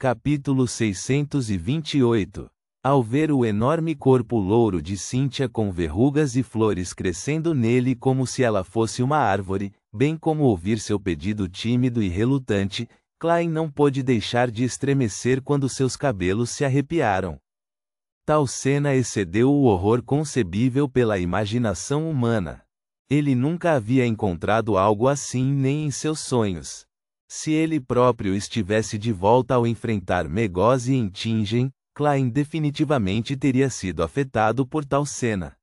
Capítulo 628. Ao ver o enorme corpo louro de Cynthia com verrugas e flores crescendo nele como se ela fosse uma árvore, bem como ouvir seu pedido tímido e relutante, Klein não pôde deixar de estremecer quando seus cabelos se arrepiaram. Tal cena excedeu o horror concebível pela imaginação humana. Ele nunca havia encontrado algo assim nem em seus sonhos. Se ele próprio estivesse de volta ao enfrentar Megosi em Tingen, Klein definitivamente teria sido afetado por tal cena.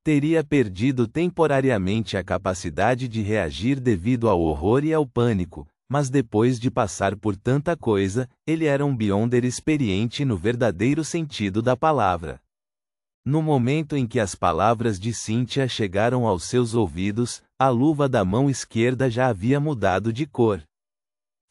Teria perdido temporariamente a capacidade de reagir devido ao horror e ao pânico, mas depois de passar por tanta coisa, ele era um Beyonder experiente no verdadeiro sentido da palavra. No momento em que as palavras de Cynthia chegaram aos seus ouvidos, a luva da mão esquerda já havia mudado de cor.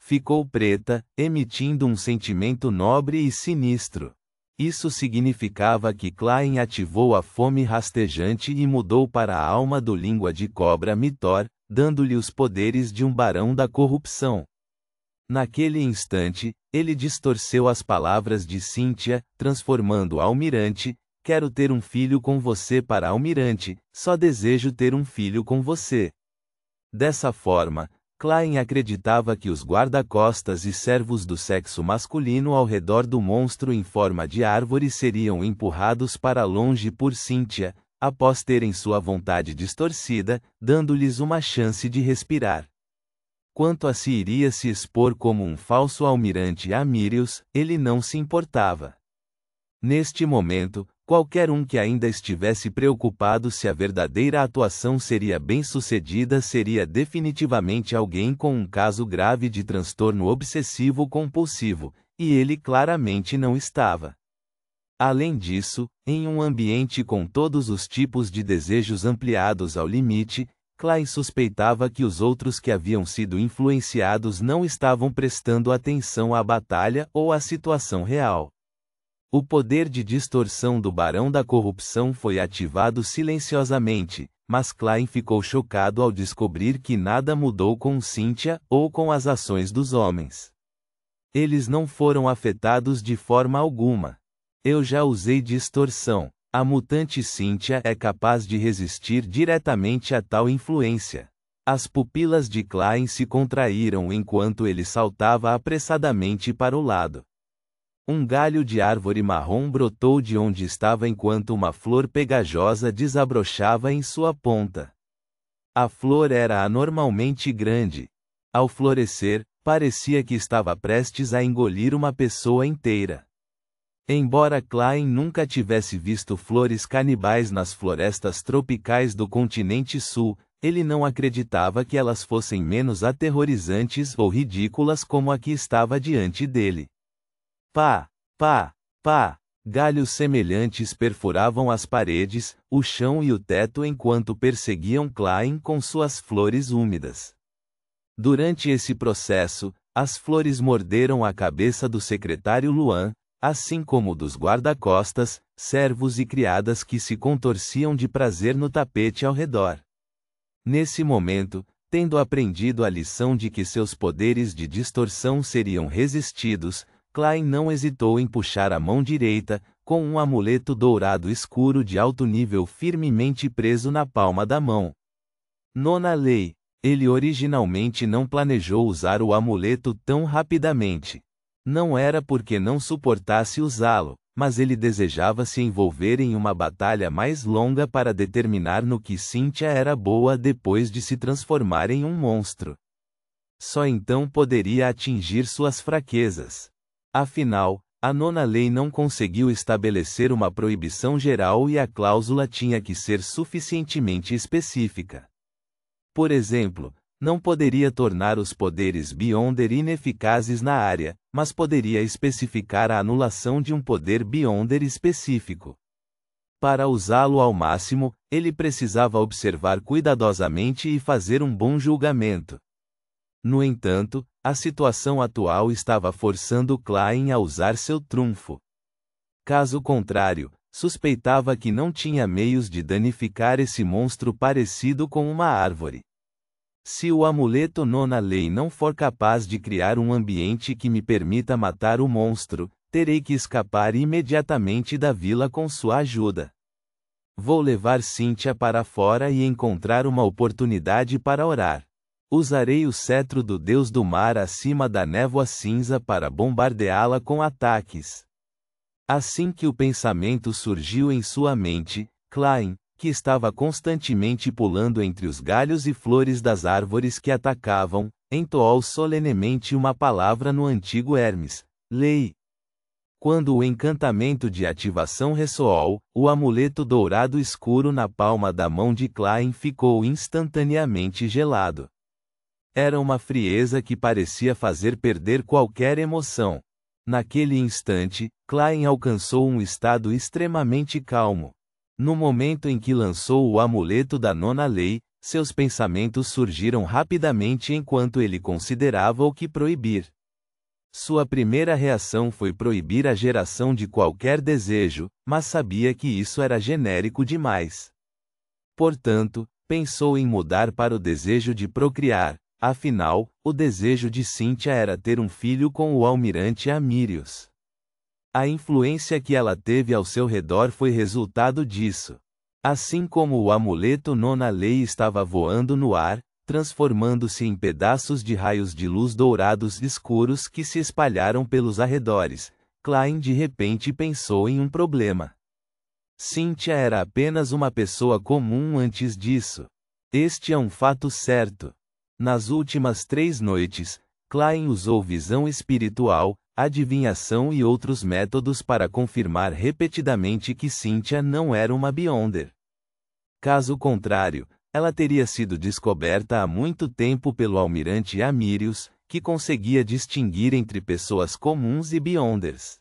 Ficou preta, emitindo um sentimento nobre e sinistro. Isso significava que Klein ativou a fome rastejante e mudou para a alma do língua de cobra Mitor, dando-lhe os poderes de um barão da corrupção. Naquele instante, ele distorceu as palavras de Cynthia, transformando Almirante: "Quero ter um filho com você" para Almirante: "Só desejo ter um filho com você". Dessa forma, Klein acreditava que os guarda-costas e servos do sexo masculino ao redor do monstro em forma de árvore seriam empurrados para longe por Cynthia, após terem sua vontade distorcida, dando-lhes uma chance de respirar. Quanto a se iria se expor como um falso almirante a Mirius, ele não se importava. Neste momento, qualquer um que ainda estivesse preocupado se a verdadeira atuação seria bem-sucedida seria definitivamente alguém com um caso grave de transtorno obsessivo-compulsivo, e ele claramente não estava. Além disso, em um ambiente com todos os tipos de desejos ampliados ao limite, Klein suspeitava que os outros que haviam sido influenciados não estavam prestando atenção à batalha ou à situação real. O poder de distorção do Barão da Corrupção foi ativado silenciosamente, mas Klein ficou chocado ao descobrir que nada mudou com Cynthia ou com as ações dos homens. Eles não foram afetados de forma alguma. Eu já usei distorção. A mutante Cynthia é capaz de resistir diretamente a tal influência. As pupilas de Klein se contraíram enquanto ele saltava apressadamente para o lado. Um galho de árvore marrom brotou de onde estava enquanto uma flor pegajosa desabrochava em sua ponta. A flor era anormalmente grande. Ao florescer, parecia que estava prestes a engolir uma pessoa inteira. Embora Klein nunca tivesse visto flores canibais nas florestas tropicais do continente sul, ele não acreditava que elas fossem menos aterrorizantes ou ridículas como a que estava diante dele. Pá, pá, pá! Galhos semelhantes perfuravam as paredes, o chão e o teto enquanto perseguiam Klein com suas flores úmidas. Durante esse processo, as flores morderam a cabeça do secretário Luan, assim como dos guarda-costas, servos e criadas que se contorciam de prazer no tapete ao redor. Nesse momento, tendo aprendido a lição de que seus poderes de distorção seriam resistidos, Klein não hesitou em puxar a mão direita, com um amuleto dourado escuro de alto nível firmemente preso na palma da mão. Nona lei. Ele originalmente não planejou usar o amuleto tão rapidamente. Não era porque não suportasse usá-lo, mas ele desejava se envolver em uma batalha mais longa para determinar no que Cynthia era boa depois de se transformar em um monstro. Só então poderia atingir suas fraquezas. Afinal, a nona lei não conseguiu estabelecer uma proibição geral e a cláusula tinha que ser suficientemente específica. Por exemplo, não poderia tornar os poderes Beyonder ineficazes na área, mas poderia especificar a anulação de um poder Beyonder específico. Para usá-lo ao máximo, ele precisava observar cuidadosamente e fazer um bom julgamento. No entanto, a situação atual estava forçando Klein a usar seu trunfo. Caso contrário, suspeitava que não tinha meios de danificar esse monstro parecido com uma árvore. Se o amuleto nona lei não for capaz de criar um ambiente que me permita matar o monstro, terei que escapar imediatamente da vila com sua ajuda. Vou levar Cynthia para fora e encontrar uma oportunidade para orar. Usarei o cetro do Deus do Mar acima da névoa cinza para bombardeá-la com ataques. Assim que o pensamento surgiu em sua mente, Klein, que estava constantemente pulando entre os galhos e flores das árvores que atacavam, entoou solenemente uma palavra no antigo Hermes, lei. Quando o encantamento de ativação ressoou, o amuleto dourado escuro na palma da mão de Klein ficou instantaneamente gelado. Era uma frieza que parecia fazer perder qualquer emoção. Naquele instante, Klein alcançou um estado extremamente calmo. No momento em que lançou o amuleto da nona lei, seus pensamentos surgiram rapidamente enquanto ele considerava o que proibir. Sua primeira reação foi proibir a geração de qualquer desejo, mas sabia que isso era genérico demais. Portanto, pensou em mudar para o desejo de procriar, afinal, o desejo de Cynthia era ter um filho com o almirante Amyrios. A influência que ela teve ao seu redor foi resultado disso. Assim como o amuleto nona lei estava voando no ar, transformando-se em pedaços de raios de luz dourados escuros que se espalharam pelos arredores, Klein de repente pensou em um problema. Cynthia era apenas uma pessoa comum antes disso. Este é um fato certo. Nas últimas 3 noites, Klein usou visão espiritual, adivinhação e outros métodos para confirmar repetidamente que Cynthia não era uma Beyonder. Caso contrário, ela teria sido descoberta há muito tempo pelo almirante Amyrios, que conseguia distinguir entre pessoas comuns e Beyonders.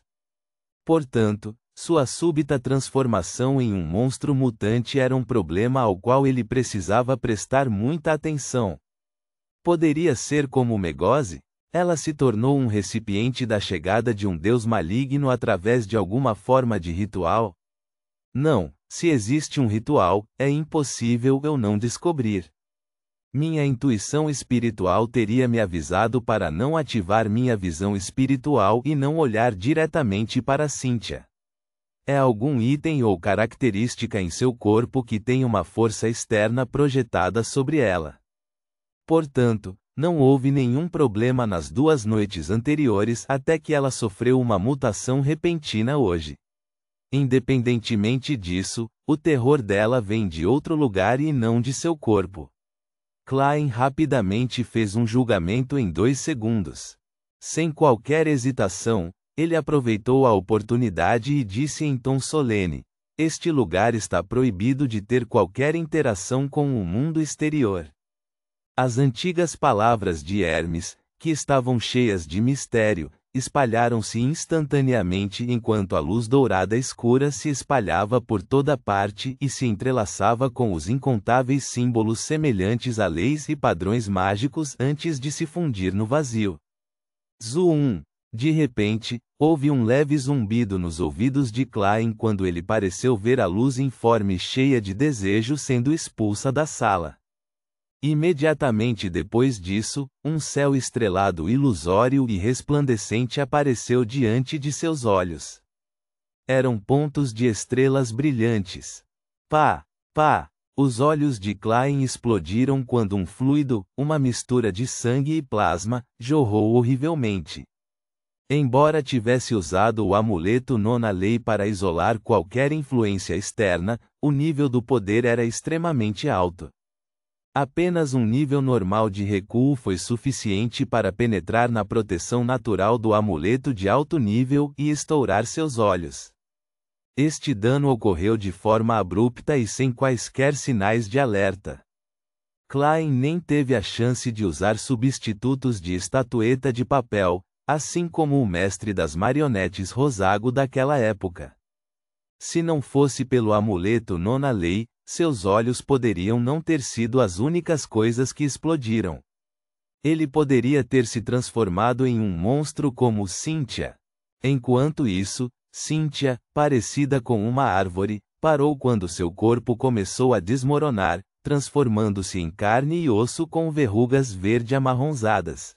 Portanto, sua súbita transformação em um monstro mutante era um problema ao qual ele precisava prestar muita atenção. Poderia ser como Megose? Ela se tornou um recipiente da chegada de um deus maligno através de alguma forma de ritual? Não, se existe um ritual, é impossível eu não descobrir. Minha intuição espiritual teria me avisado para não ativar minha visão espiritual e não olhar diretamente para Cynthia. É algum item ou característica em seu corpo que tem uma força externa projetada sobre ela. Portanto, não houve nenhum problema nas 2 noites anteriores até que ela sofreu uma mutação repentina hoje. Independentemente disso, o terror dela vem de outro lugar e não de seu corpo. Klein rapidamente fez um julgamento em 2 segundos. Sem qualquer hesitação, ele aproveitou a oportunidade e disse em tom solene: este lugar está proibido de ter qualquer interação com o mundo exterior. As antigas palavras de Hermes, que estavam cheias de mistério, espalharam-se instantaneamente enquanto a luz dourada escura se espalhava por toda parte e se entrelaçava com os incontáveis símbolos semelhantes a leis e padrões mágicos antes de se fundir no vazio. Zoom! De repente, houve um leve zumbido nos ouvidos de Klein quando ele pareceu ver a luz informe cheia de desejo sendo expulsa da sala. Imediatamente depois disso, um céu estrelado ilusório e resplandecente apareceu diante de seus olhos. Eram pontos de estrelas brilhantes. Pá! Pá! Os olhos de Klein explodiram quando um fluido, uma mistura de sangue e plasma, jorrou horrivelmente. Embora tivesse usado o amuleto nona lei para isolar qualquer influência externa, o nível do poder era extremamente alto. Apenas um nível normal de recuo foi suficiente para penetrar na proteção natural do amuleto de alto nível e estourar seus olhos. Este dano ocorreu de forma abrupta e sem quaisquer sinais de alerta. Klein nem teve a chance de usar substitutos de estatueta de papel, assim como o mestre das marionetes Rosago daquela época. Se não fosse pelo amuleto nona lei, seus olhos poderiam não ter sido as únicas coisas que explodiram. Ele poderia ter se transformado em um monstro como Cynthia. Enquanto isso, Cynthia, parecida com uma árvore, parou quando seu corpo começou a desmoronar, transformando-se em carne e osso com verrugas verde-amarronzadas.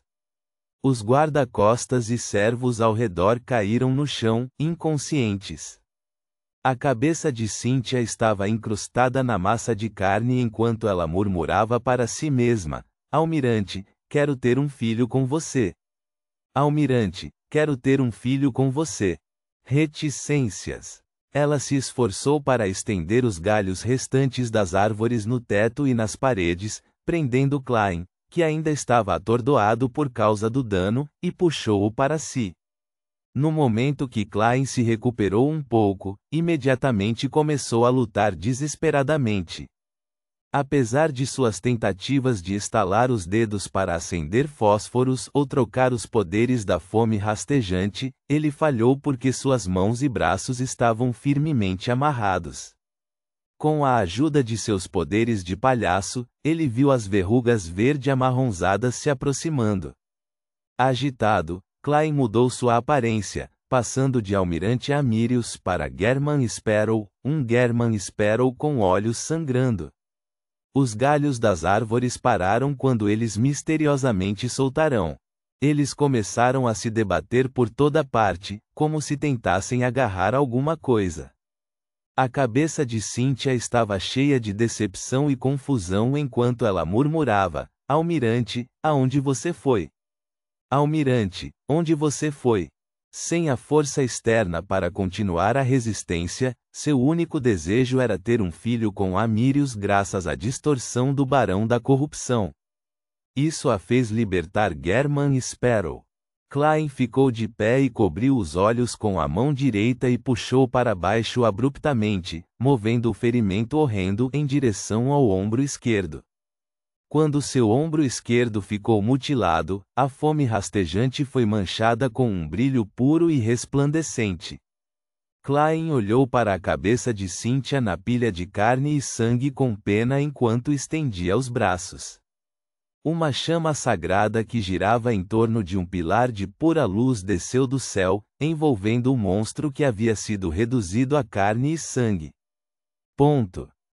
Os guarda-costas e servos ao redor caíram no chão, inconscientes. A cabeça de Cíntia estava incrustada na massa de carne enquanto ela murmurava para si mesma: Almirante, quero ter um filho com você. Almirante, quero ter um filho com você. Reticências. Ela se esforçou para estender os galhos restantes das árvores no teto e nas paredes, prendendo Klein, que ainda estava atordoado por causa do dano, e puxou-o para si. No momento que Klein se recuperou um pouco, imediatamente começou a lutar desesperadamente. Apesar de suas tentativas de estalar os dedos para acender fósforos ou trocar os poderes da fome rastejante, ele falhou porque suas mãos e braços estavam firmemente amarrados. Com a ajuda de seus poderes de palhaço, ele viu as verrugas verde-amarronzadas se aproximando. Agitado, Klein mudou sua aparência, passando de almirante Amirius para German Sparrow, um German Sparrow com olhos sangrando. Os galhos das árvores pararam quando eles misteriosamente soltaram. Eles começaram a se debater por toda parte, como se tentassem agarrar alguma coisa. A cabeça de Cíntia estava cheia de decepção e confusão enquanto ela murmurava: Almirante, aonde você foi? Almirante, onde você foi? Sem a força externa para continuar a resistência, seu único desejo era ter um filho com Amirius graças à distorção do Barão da Corrupção. Isso a fez libertar German Sparrow. Klein ficou de pé e cobriu os olhos com a mão direita e puxou para baixo abruptamente, movendo o ferimento horrendo em direção ao ombro esquerdo. Quando seu ombro esquerdo ficou mutilado, a fome rastejante foi manchada com um brilho puro e resplandecente. Klein olhou para a cabeça de Cíntia na pilha de carne e sangue com pena enquanto estendia os braços. Uma chama sagrada que girava em torno de um pilar de pura luz desceu do céu, envolvendo o monstro que havia sido reduzido a carne e sangue. Ponto.